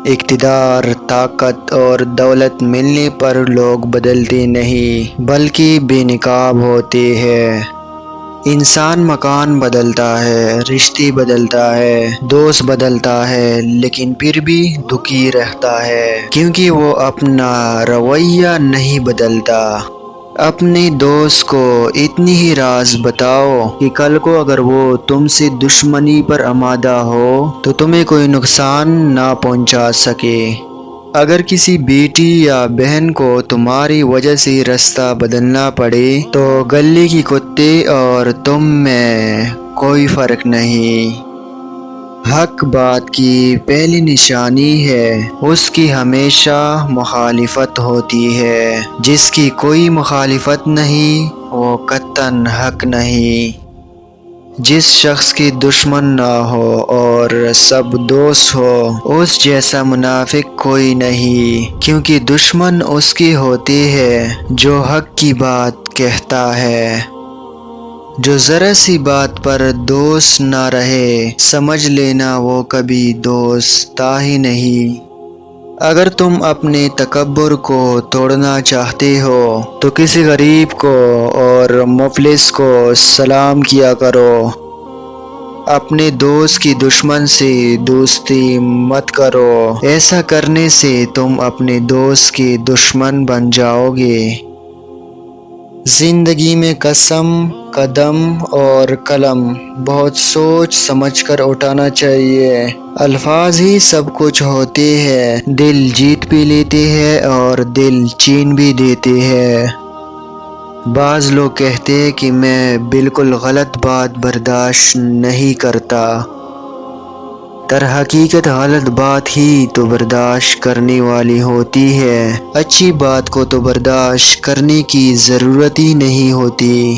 اقتدار، طاقت اور دولت ملنے پر لوگ بدلتے نہیں بلکہ بے نقاب ہوتے ہیں۔ انسان مکان بدلتا ہے، رشتے بدلتا ہے، دوست بدلتا ہے، لیکن پھر بھی دکھی رہتا ہے کیونکہ وہ اپنا رویہ نہیں بدلتا۔ اپنے دوست کو اتنی ہی راز بتاؤ کہ کل کو اگر وہ تم سے دشمنی پر آمادہ ہو تو تمہیں کوئی نقصان نہ پہنچا سکے۔ اگر کسی بیٹی یا بہن کو تمہاری وجہ سے راستہ بدلنا پڑے تو گلی کے کتے اور تم میں کوئی فرق نہیں۔ حق بات کی پہلی نشانی ہے، اس کی ہمیشہ مخالفت ہوتی ہے۔ جس کی کوئی مخالفت نہیں وہ قطعاً حق نہیں۔ جس شخص کی دشمن نہ ہو اور سب دوست ہو، اس جیسا منافق کوئی نہیں، کیونکہ دشمن اس کے ہوتے ہیں جو حق کی بات کہتا ہے۔ جو ذرا سی بات پر دوست نہ رہے، سمجھ لینا وہ کبھی دوست تھا ہی نہیں۔ اگر تم اپنے تکبر کو توڑنا چاہتے ہو تو کسی غریب کو اور مفلس کو سلام کیا کرو۔ اپنے دوست کی دشمن سے دوستی مت کرو، ایسا کرنے سے تم اپنے دوست کے دشمن بن جاؤ گے۔ زندگی میں قسم، قدم اور قلم بہت سوچ سمجھ کر اٹھانا چاہیے۔ الفاظ ہی سب کچھ ہوتے ہیں، دل جیت بھی لیتے ہیں اور دل چھین بھی دیتے ہیں۔ بعض لوگ کہتے ہیں کہ میں بالکل غلط بات برداشت نہیں کرتا۔ در حقیقت غلط بات ہی تو برداشت کرنے والی ہوتی ہے، اچھی بات کو تو برداشت کرنے کی ضرورت ہی نہیں ہوتی۔